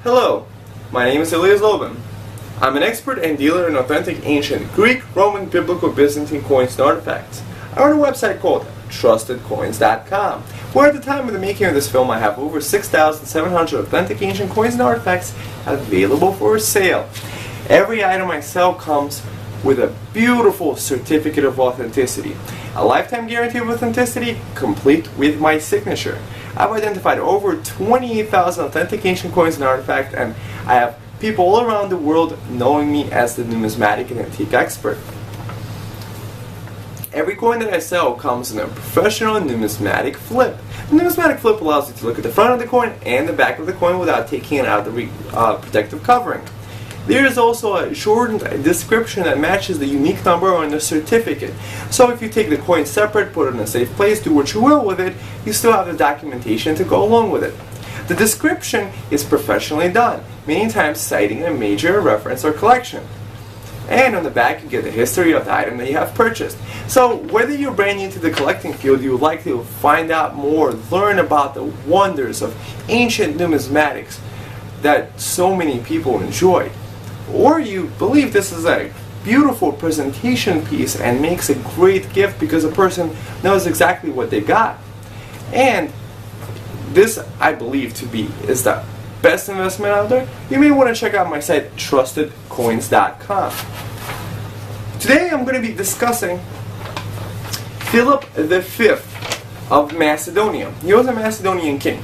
Hello, my name is Lydia. I'm an expert and dealer in authentic ancient Greek, Roman, Biblical, Byzantine coins and artifacts. I run a website called trustedcoins.com, where at the time of the making of this film I have over 6,700 authentic ancient coins and artifacts available for sale. Every item I sell comes with a beautiful certificate of authenticity, a lifetime guarantee of authenticity complete with my signature. I've identified over 28,000 authentic ancient coins and artifacts, and I have people all around the world knowing me as the numismatic and antique expert. Every coin that I sell comes in a professional numismatic flip. The numismatic flip allows you to look at the front of the coin and the back of the coin without taking it out of the protective covering. There is also a shortened description that matches the unique number on the certificate. So if you take the coin separate, put it in a safe place, do what you will with it, you still have the documentation to go along with it. The description is professionally done, many times citing a major reference or collection. And on the back you get the history of the item that you have purchased. So whether you're brand new to the collecting field, you would like to find out more, learn about the wonders of ancient numismatics that so many people enjoy, or you believe this is a beautiful presentation piece and makes a great gift because a person knows exactly what they got. And this, I believe to be, is the best investment out there. You may want to check out my site, trustedcoins.com. Today I'm going to be discussing Philip V of Macedonia. He was a Macedonian king.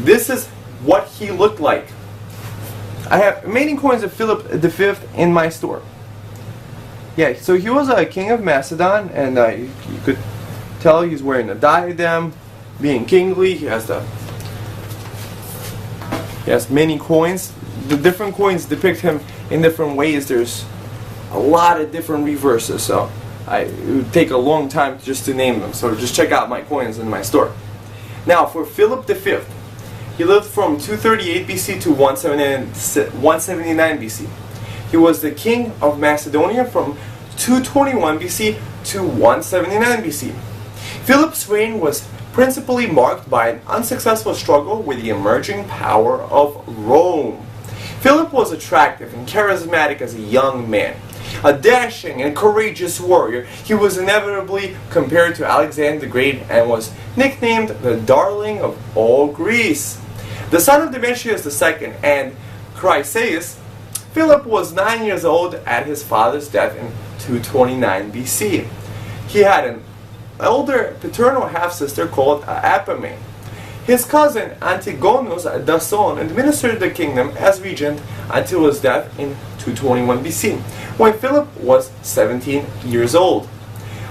This is what he looked like. I have many coins of Philip V in my store. Yeah, so he was a king of Macedon, and you could tell he's wearing a diadem, being kingly. He has many coins. The different coins depict him in different ways. There's a lot of different reverses, so it would take a long time just to name them. So just check out my coins in my store. Now for Philip V. He lived from 238 BC to 179 BC. He was the king of Macedonia from 221 BC to 179 BC. Philip's reign was principally marked by an unsuccessful struggle with the emerging power of Rome. Philip was attractive and charismatic as a young man. A dashing and courageous warrior, he was inevitably compared to Alexander the Great and was nicknamed the darling of all Greece. The son of Demetrius II and Chryseis, Philip was 9 years old at his father's death in 229 BC. He had an older paternal half-sister called Apame. His cousin Antigonus Dason administered the kingdom as regent until his death in 221 BC, when Philip was 17 years old.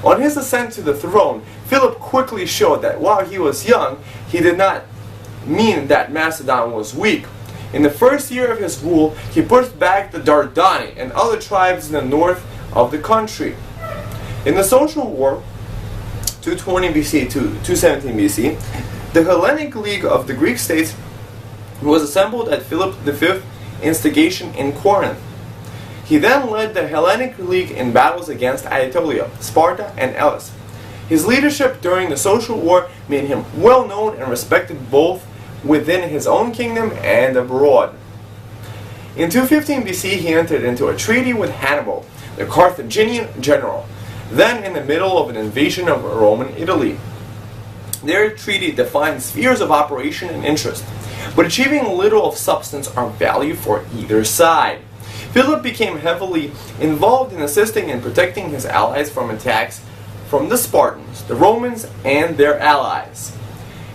On his ascent to the throne, Philip quickly showed that while he was young, he did not mean that Macedon was weak. In the first year of his rule, he pushed back the Dardani and other tribes in the north of the country. In the social war, 220 BC to 217 BC, the Hellenic League of the Greek states was assembled at Philip V's instigation in Corinth. He then led the Hellenic League in battles against Anatolia, Sparta, and Elis. His leadership during the social war made him well known and respected both within his own kingdom and abroad. In 215 BC, he entered into a treaty with Hannibal, the Carthaginian general, then in the middle of an invasion of Roman Italy. Their treaty defined spheres of operation and interest, but achieving little of substance or value for either side. Philip became heavily involved in assisting and protecting his allies from attacks from the Spartans, the Romans, and their allies.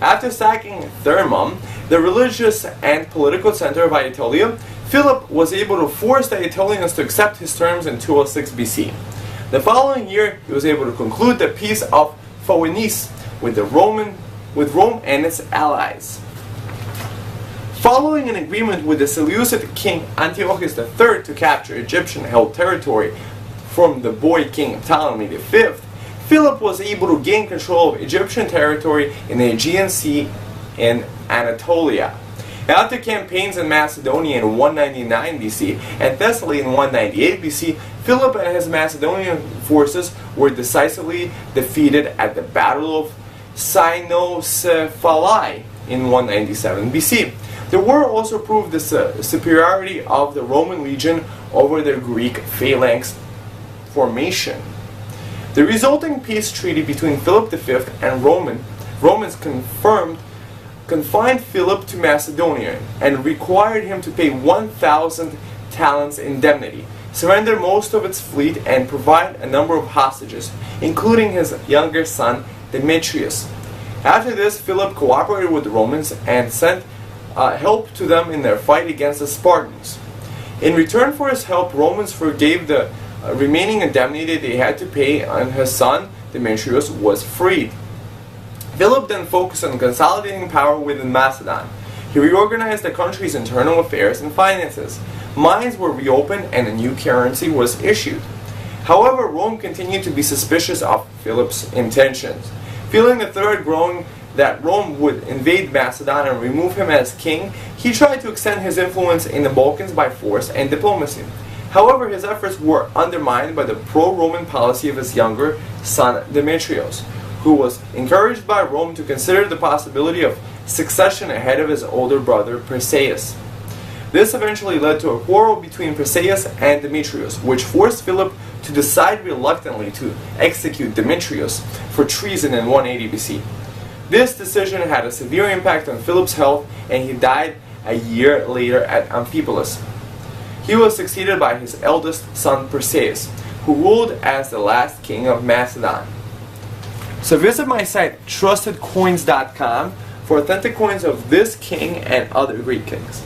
After sacking Thermum, the religious and political center of Anatolia, Philip was able to force the Aetolians to accept his terms in 206 BC. The following year, he was able to conclude the Peace of Phoenice with Rome and its allies. Following an agreement with the Seleucid king Antiochus III to capture Egyptian-held territory from the boy king Ptolemy V, Philip was able to gain control of Egyptian territory in the Aegean Sea in Anatolia. After campaigns in Macedonia in 199 BC and Thessaly in 198 BC, Philip and his Macedonian forces were decisively defeated at the Battle of Cynoscephaly in 197 BC. The war also proved the superiority of the Roman legion over their Greek phalanx formation. The resulting peace treaty between Philip V and Romans confined Philip to Macedonia and required him to pay 1,000 talents indemnity, surrender most of its fleet, and provide a number of hostages, including his younger son Demetrius. After this, Philip cooperated with the Romans and sent help to them in their fight against the Spartans. In return for his help, Romans forgave the remaining indemnity they had to pay, and his son Demetrius was freed. Philip then focused on consolidating power within Macedon. He reorganized the country's internal affairs and finances. Mines were reopened and a new currency was issued. However, Rome continued to be suspicious of Philip's intentions. Feeling the threat growing that Rome would invade Macedon and remove him as king, he tried to extend his influence in the Balkans by force and diplomacy. However, his efforts were undermined by the pro-Roman policy of his younger son Demetrius, who was encouraged by Rome to consider the possibility of succession ahead of his older brother Perseus. This eventually led to a quarrel between Perseus and Demetrius, which forced Philip to decide reluctantly to execute Demetrius for treason in 180 BC. This decision had a severe impact on Philip's health, and he died a year later at Amphipolis. He was succeeded by his eldest son Perseus, who ruled as the last king of Macedon. So visit my site trustedcoins.com for authentic coins of this king and other Greek kings.